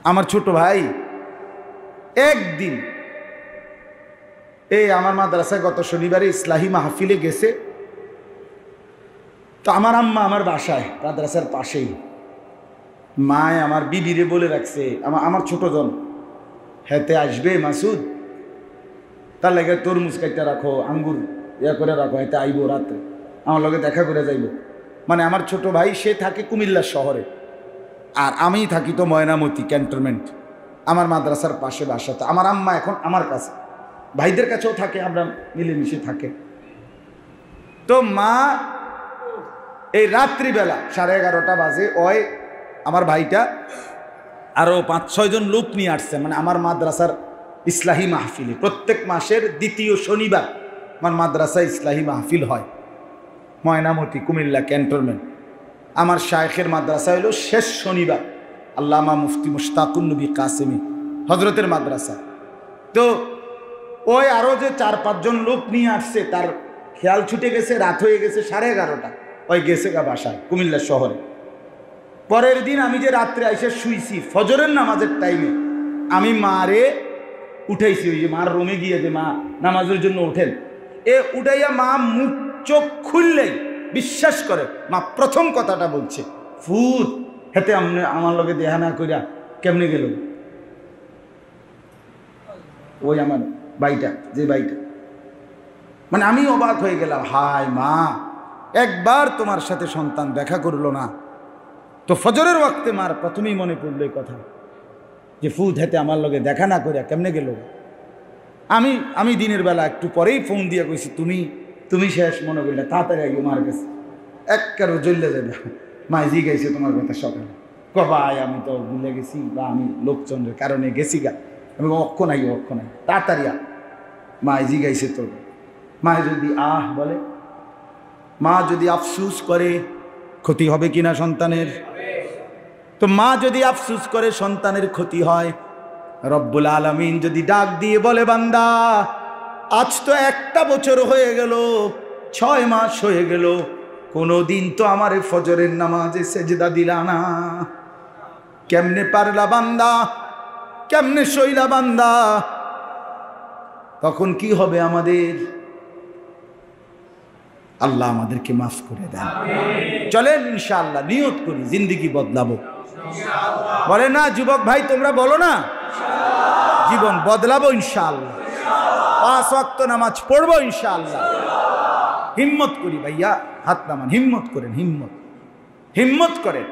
আমার ছোট ভাই একদিন এই আমার মাদ্রাসায় গত শনিবারে ইসলাহি মাহফিলে গেছে। তো আমার আম্মা আমার বাসায় মাদ্রাসার পাশেই, মায় আমার বিবিরে বলে রাখছে আমার ছোট জন হেতে আসবে মাসুদ, তার লাগে তরমুজ কাইটা রাখো, আঙ্গুর ইয়া করে রাখো, হেতে আইব রাত্রে আমার লগে দেখা করে যাইব। মানে আমার ছোট ভাই সে থাকে কুমিল্লা শহরে, আর আমি থাকি তো ময়নামতি ক্যান্টনমেন্ট, আমার মাদ্রাসার পাশে বাসা। তো আমার আম্মা এখন আমার কাছে, ভাইদের কাছেও থাকে, আমরা মিলেমিশে থাকে। তো মা এই রাত্রিবেলা 11:30 বাজে ওই আমার ভাইটা আরও 5-6 জন লোক নিয়ে আসছে, মানে আমার মাদ্রাসার ইসলাহি মাহফিলে। প্রত্যেক মাসের দ্বিতীয় শনিবার আমার মাদ্রাসায় ইসলাহি মাহফিল হয়, ময়নামতি কুমিল্লা ক্যান্টনমেন্ট। আমার শায়েখের মাদ্রাসা হলো শেষ শনিবার, আল্লামা মুফতি মুশতাকুন নবী কাসেমি হজরতের মাদ্রাসা। তো ওই আরও যে 4-5 জন লোক নিয়ে আসছে, তার খেয়াল ছুটে গেছে, রাত হয়ে গেছে 11:30, ওই গেছে গা বাসায় কুমিল্লা শহরে। পরের দিন আমি যে রাত্রে এসে শুইছি ফজরের নামাজের টাইমে, আমি মারে উঠাইছি, ওই যে মার রুমে গিয়ে যে মা নামাজের জন্য উঠেন, উঠাইয়া মা মুখ চোখ খুললেই বিশ্বাস করে মা প্রথম কথাটা বলছে, ফুত হেতে আমার লগে দেহা না কইরা কেমনে গেল? ওই আমার ভাইটা, যে ভাইটা, মানে আমি অবাক হয়ে গেলাম, হায় মা একবার তোমার সাথে সন্তান দেখা করলো না। তো ফজরের ওয়াক্তে মার প্রথমেই মনে পড়লো এই কথা যে ফুত হেতে আমার লগে দেখা না করিয়া কেমনে গেল। আমি দিনের বেলা একটু পরেই ফোন দিয়ে কইছি, তুমি শেষ মনে করলে তাড়াতাড়ি আগে মার কাছে একবারে জ্বললে যাবে। মা জিগাইছে তোমার কথা সকালে, ভাই আমি তো ভুলে গেছি, বা আমি লোকচন্দ্রের কারণে গেছি গা, আমি অক্ষণ আই তাড়াতাড়ি মা জিগাইছে তোর মা যদি বলে, মা যদি আফসুস করে ক্ষতি হবে কিনা সন্তানের? তো মা যদি আফসুস করে সন্তানের ক্ষতি হয়, রব্বুল আলামিন যদি ডাক দিয়ে বলে, বান্দা আজ তো 1টা বছর হয়ে গেল, 6 মাস হয়ে গেল, কোনোদিন তো আমার ফজরের নামাজে সেজদা দিলা না, কেমনে পারলা বান্দা, কেমনে সইলা বান্দা? তখন কি হবে আমাদের? আল্লাহ আমাদেরকে মাফ করে দেন। চলেন ইনশাআল্লাহ নিয়ত করি জিন্দেগি বদলাবো। বলে না যুবক ভাই, তোমরা বলো না জীবন বদলাবো ইনশাআল্লাহ, 5 ওয়াক্ত নামাজ পড়বো ইনশাআল্লাহ। হিম্মত করি ভাইয়া, হাত নামান, হিম্মত করেন, হিম্মত করেন।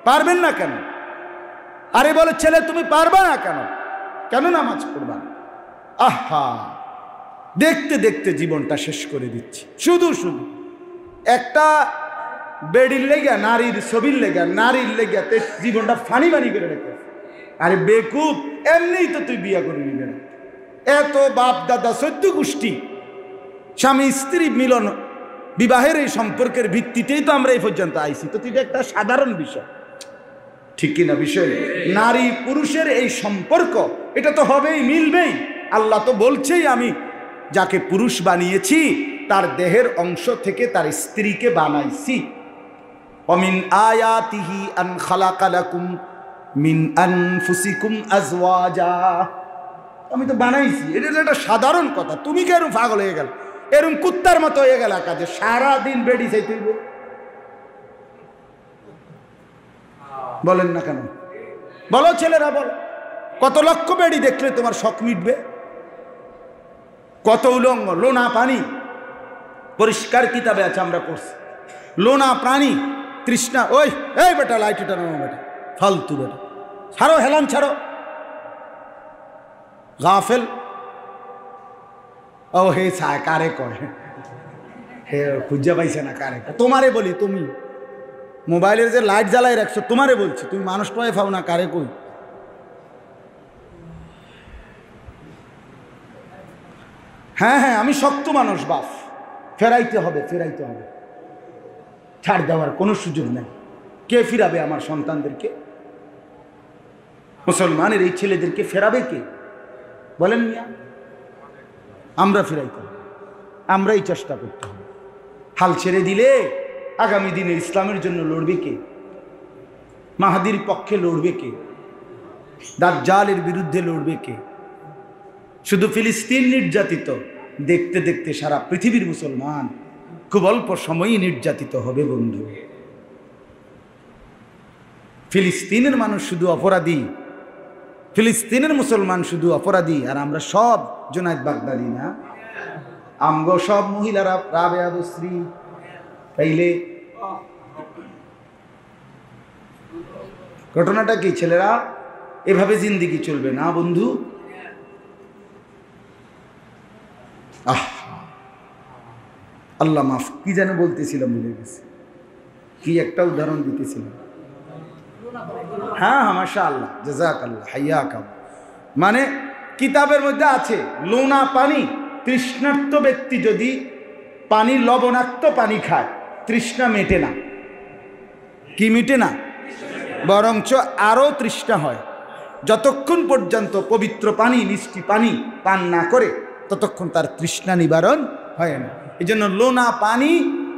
পারবেন না কেন? আরে বলে ছেলে তুমি পারবা না কেন নামাজ পড়বা? আহা, দেখতে দেখতে জীবনটা শেষ করে দিচ্ছি। শুধু একটা বেডির লেগা, নারীর ছবির লেগা, নারীর লেগা জীবনটা ফানি করে রেখে। আরে বেকুব, এমনিই তো তুই বিয়া করে নিবে না। এত বাপ দাদা 14 গোষ্ঠী স্বামী স্ত্রী মিলন, বিবাহের এই সম্পর্কের ভিত্তিতেই তো আমরা এই পর্যন্ত আইছি। তো এটা একটা সাধারণ বিষয়, ঠিক কিনা? বিষয় নারী পুরুষের এই সম্পর্ক, এটা তো হবেই, মিলবেই। আল্লাহ তো বলছেই, আমি যাকে পুরুষ বানিয়েছি তার দেহের অংশ থেকে তার স্ত্রীকে বানাইছি। অমিন আয়াতিহি আন খালাকা লাকুম মিন আনফুসিকুম আজওয়াজা, আমি তো বানাইছি। এটা একটা সাধারণ কথা। তুমি কি এরকম পাগল হয়ে গেল, এরকম কুত্তার মতো হয়ে গেল কাজে সারাদিন বেডি চাইতে হইব? বলেন না কেন? বলো ছেলেরা, বলো কত লক্ষ বেডি দেখলে তোমার শখ মিটবে? কত উলঙ্গ, লোনা পানি, পরিষ্কার কিতাবে আছে আমরা পড়ছি, লোনা প্রাণী তৃষ্ণা। এই বেটা লাইটটা নামো বেটা, ফালতু বেটা, ছাড়ো হেলান ছাড়ো, গাফেল। ও হে ছায় কারে কয়, হে খুঁজে পাইছে না কারে কয়? তোমারে বলি, তুমি মোবাইলের যে লাইট জ্বালাই রাখছো তোমারে বলছি, তুমি মানুষ পায়ে পাও না, কারে কই? হ্যাঁ, আমি শক্ত মানুষ বাপ, ফেরাইতে হবে, ছাড় দেওয়ার কোনো সুযোগ নেই। কে ফিরাবে আমার সন্তানদেরকে? মুসলমানের এই ছেলেদেরকে ফেরাবে কে? বলেন মিয়া, আমরা ফিরাইতে হবে, আমরাই চেষ্টা করতে হবে। হাল ছেড়ে দিলে আগামী দিনে ইসলামের জন্য লড়বে কে? মাহাদির পক্ষে লড়বে কে? দাজ্জালের বিরুদ্ধে লড়বে কে? শুধু ফিলিস্তিন নির্যাতিত, দেখতে দেখতে সারা পৃথিবীর মুসলমান খুব অল্প সময়ই নির্যাতিত হবে বন্ধু। ফিলিস্তিনের মানুষ শুধু অপরাধী, ফিলিস্তিনের মুসলমান শুধু অপরাধী, আর আমরা সব জুনায়েদ বাগদাদি না? আমগো সব মহিলারা রাবেয়া বসরি। তাইলে ঘটনাটা কি? ছেলেরা এভাবে জিন্দেগি চলবে না বন্ধু। আল্লাহ মাফ, কি যেন বলতেছিলাম ভুলে গেছি, কি একটা উদাহরণ দিতেছিলাম। হ্যাঁ মাশাআল্লাহ, জাযাকাল্লাহ, হাইয়াকাম। মানে কিতাবের মধ্যে আছে লোনা পানি, তৃষ্ণার্ত ব্যক্তি যদি পানি লবণাক্ত পানি খায় তৃষ্ণা মেটে না। কি মিটে না? বরঞ্চ আরো তৃষ্ণা হয়। যতক্ষণ পর্যন্ত পবিত্র পানি, মিষ্টি পানি পান না করে ততক্ষণ তার তৃষ্ণা নিবারণ হয় না। এই জন্য লোনা পানি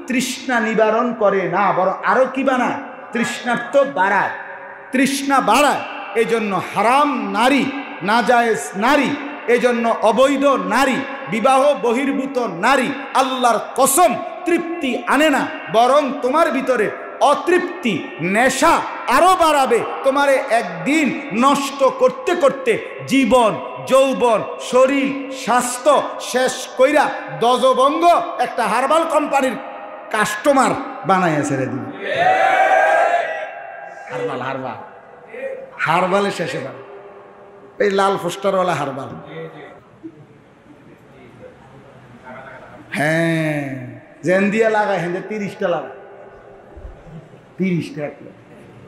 তৃষ্ণা নিবারণ করে না, বরং আরো কি বানায়? তৃষ্ণার্ত বাড়ায়, তৃষ্ণা বাড়ায়। এই জন্য হারাম নারী, নাজায়েজ নারী, এই জন্য অবৈধ নারী, বিবাহ বহির্ভূত নারী আল্লাহর কসম তৃপ্তি আনে না, বরং তোমার ভিতরে অতৃপ্তি, নেশা আরো বাড়াবে। তোমারে একদিন নষ্ট করতে করতে জীবন, যৌবন, শরীর, স্বাস্থ্য শেষ কইরা দজবঙ্গ একটা হার্বাল কোম্পানির কাস্টমার বানাইয়া ছেড়ে দিন। হার্বাল, হার্বাল, হার্বালে শেষে পারে এই লাল পোস্টারওয়ালা হার্বাল। হ্যাঁ, জেন দিয়া লাগায়, হ্যাঁ 30টা লাগায়, 30টা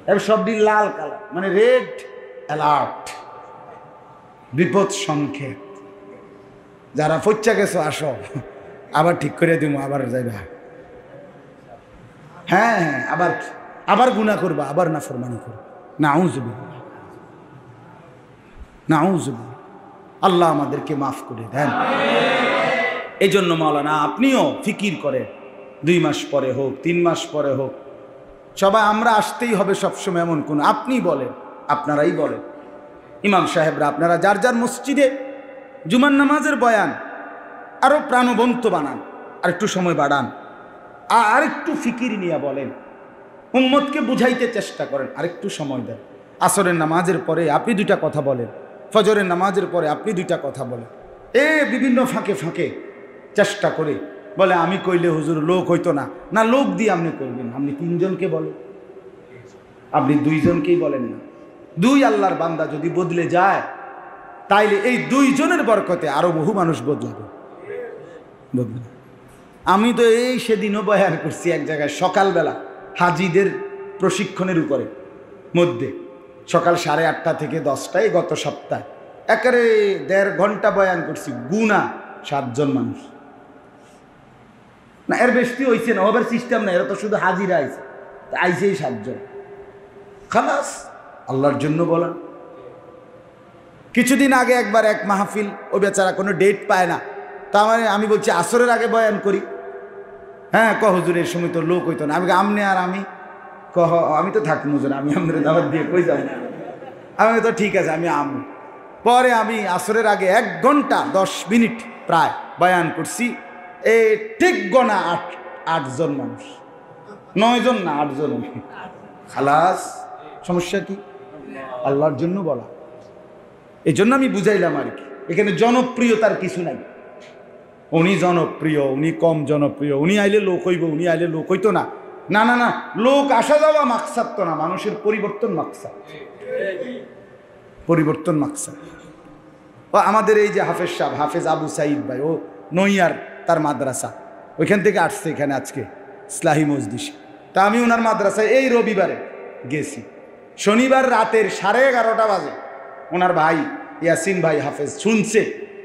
এবার সবটি লাল কালার, মানে রেড অ্যালার্ট, বিপদ সংকেত। যারা ফচ্চা গেছো আসো, আবার ঠিক করে দিব, আবার যাইবা। হ্যাঁ হ্যাঁ, আবার আবার গুনাহ করবা, আবার নাফরমানি করবা। নাউযুবিল্লাহ, নাউযুবিল্লাহ। আল্লাহ আমাদেরকে মাফ করে দেন। এই জন্য মাওলানা আপনিও ফিকির করেন, 2 মাস পরে হোক, 3 মাস পরে হোক, সবাই আমরা আসতেই হবে সবসময় এমন কোন, আপনি বলেন, আপনারাই বলেন, ইমাম সাহেবরা আপনারা যার যার মসজিদে জুমার নামাজের বয়ান আরো প্রাণবন্ত বানান, আর একটু সময় বাড়ান, আর একটু ফিকির নিয়ে বলেন, উম্মতকে বুঝাইতে চেষ্টা করেন, আরেকটু সময় দেন। আসরের নামাজের পরে আপনি 2টা কথা বলেন, ফজরের নামাজের পরে আপনি 2টা কথা বলেন। বিভিন্ন ফাঁকে ফাঁকে চেষ্টা করে বলে আমি কইলে হুজুর লোক হইতো না, না লোক দিয়ে আপনি করবেন, আপনি 3 জনকে বলেন, আপনি 2 জনকেই বলেন না। 2 আল্লাহর বান্দা যদি বদলে যায়, তাইলে এই 2 জনের বরকতে আরো বহু মানুষ বদলাবে। আমি তো এই সেদিনও বয়ান করছি এক জায়গায়, সকালবেলা হাজিদের প্রশিক্ষণের উপরে মধ্যে, সকাল 8:30 থেকে 10টায়, গত সপ্তাহে একেবারে 1.5 ঘন্টা বয়ান করছি। গুনা 7 জন মানুষ, না এর বেশি হয়েছে না, ওভার সিস্টেম না, এরা তো শুধু হাজিরা আইছে, আইসেই 7 জন, খালাস আল্লাহর জন্য বলা। কিছুদিন আগে একবার এক মাহফিল, ও বেচারা কোনো ডেট পায় না, তা আমি বলছি আসরের আগে বয়ান করি। হ্যাঁ হুজুর এর সময় তো লোক হইতো না। আমি আমনে আর আমি আমি তো থাকি হুজুর, আমি আমাদের দাওয়াত দিয়ে কই যাব। আমি তো ঠিক আছে, আমি পরে আমি আসরের আগে 1 ঘন্টা 10 মিনিট প্রায় বয়ান করছি। ঠিক গোনা 8 জন মানুষ, 9 জন না 8 জন। খালাস, সমস্যা কি? আল্লাহর জন্য বলা। এই জন্য আমি বুঝাইলাম আর কি, এখানে জনপ্রিয়তার কিছু নাই। উনি জনপ্রিয়, উনি কম জনপ্রিয়, উনি আইলে লোক হইব, উনি আইলে লোক হইতো না, না না না, লোক আসা যাওয়া মাকসাদ তো না, মানুষের পরিবর্তন মাকসাদ, পরিবর্তন মাকসাদ। ও আমাদের এই যে হাফেজ সাহেব, হাফেজ আবু সাইদ ভাই, ও নইয়ার তার মাদ্রাসা, ওইখান থেকে আসছে এখানে আজকে ইসলাহি মজলিসে। তা আমি ওনার মাদ্রাসায় এই রবিবারে গেছি। শনিবার রাতের 11:30 বাজে ওনার ভাই ইয়াসিন ভাই হাফেজ শুনছে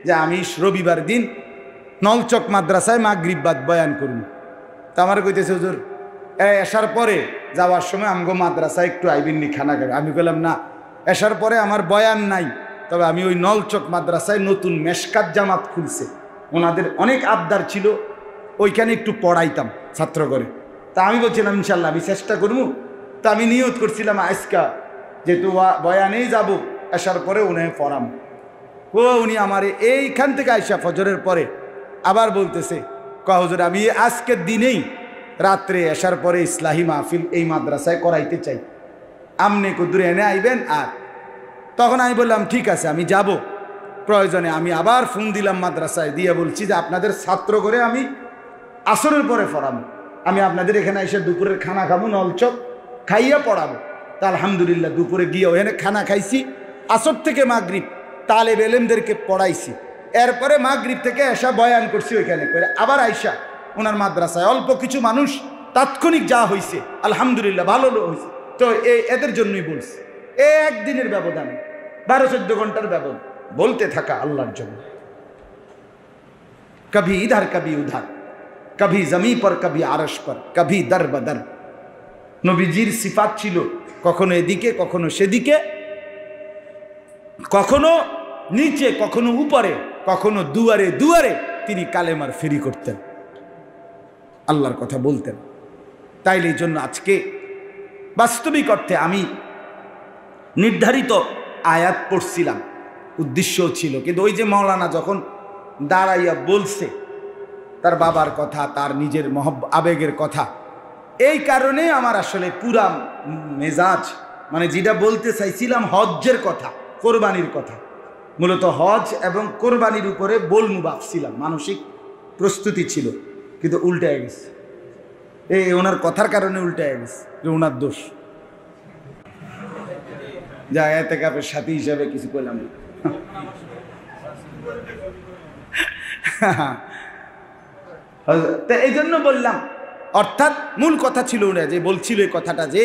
যে আমি রবিবার দিন নলচক মাদ্রাসায় মাগরিব বাদ বয়ান করুন। তা আমার কইতেছে হুজুর এসার পরে যাওয়ার সময় আমগো মাদ্রাসায় একটু আইবিননি খানা খাবে। আমি বললাম না, এসার পরে আমার বয়ান নাই, তবে আমি ওই নলচক মাদ্রাসায় নতুন মেশকাত জামাত খুলছে, ওনাদের অনেক আবদার ছিল, ওইখানে একটু পড়াইতাম ছাত্র করে। তা আমি বলছিলাম ইনশাল্লাহ আমি চেষ্টা করবো। তা আমি নিয়ত করছিলাম আজকা যেহেতু বয়ানেই যাব, আসার পরে উনি পড়াম। উনি আমার এইখান থেকে আইসা ফজরের পরে আবার বলতেছে, হুজুর আমি আজকের দিনেই রাত্রে আসার পরে ইসলাহি মাহফিল এই মাদ্রাসায় করাইতে চাই, আমনে কুদুরে এনে আইবেন। আর তখন আমি বললাম ঠিক আছে আমি যাব, প্রয়োজনে আমি আবার ফোন দিলাম মাদ্রাসায়, দিয়ে বলছি যে আপনাদের ছাত্র করে আমি আসরের পরে পড়াবো, আমি আপনাদের এখানে এসে দুপুরের খানা খাবো, নলচক খাইয়া পড়াবো। তা আলহামদুলিল্লাহ দুপুরে গিয়ে ওখানে খানা খাইছি, আসর থেকে মাগরিব তালেব এলেমদেরকে পড়াইছি, এরপরে মাগরিব থেকে এসা বয়ান করছি ওইখানে করে, আবার আইসা ওনার মাদ্রাসায় অল্প কিছু মানুষ তাৎক্ষণিক যা হয়েছে আলহামদুলিল্লাহ ভালো হয়েছে। তো এদের জন্যই বলছি, একদিনের ব্যবধানে 12-14 ঘন্টার ব্যবধান বলতে থাকা আল্লাহর জন্য। কবি ইধার কবি উধার, কবি জমি পর কবি আরশ পর, কবি দর বদর। নবীজির সিফাত ছিল কখনো এদিকে কখনো সেদিকে, কখনো নিচে কখনো উপরে, কখনো দুয়ারে দুয়ারে তিনি কালেমার ফেরি করতেন, আল্লাহর কথা বলতেন। তাইলে এই জন্য আজকে বাস্তবিক অর্থে আমি নির্ধারিত আয়াত পড়ছিলাম, উদ্দেশ্যও ছিল, কিন্তু ওই যে মাওলানা যখন দাঁড়াইয়া বলছে তার বাবার কথা, তার নিজের আবেগের কথা, এই কারণে আমার আসলে পুরা মেজাজ, মানে যেটা বলতে চাইছিলাম হজ্জের কথা, কোরবানির কথা, মূলত হজ এবং কোরবানির উপরে বলমু ভাবছিলাম, মানসিক প্রস্তুতি ছিল, কিন্তু উল্টে গেছে। ওনার কথার কারণে উল্টে গেছে, যে ওনার দোষ। যা এতেকাফের সাথী হিসাবে কিছু কইলাম না। এই জন্য বললাম, অর্থাৎ মূল কথা ছিল না, যে বলছিল এই কথাটা যে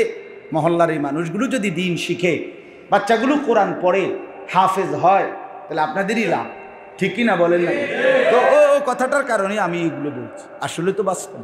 মহল্লার এই মানুষগুলো যদি দিন শিখে, বাচ্চাগুলো কোরআন পড়ে, হাফেজ হয়, তাহলে আপনাদেরই লাভ, ঠিক কিনা বলেন না? তো ও কথাটার কারণে আমি এগুলো বলছি, আসলে তো বাস্তব।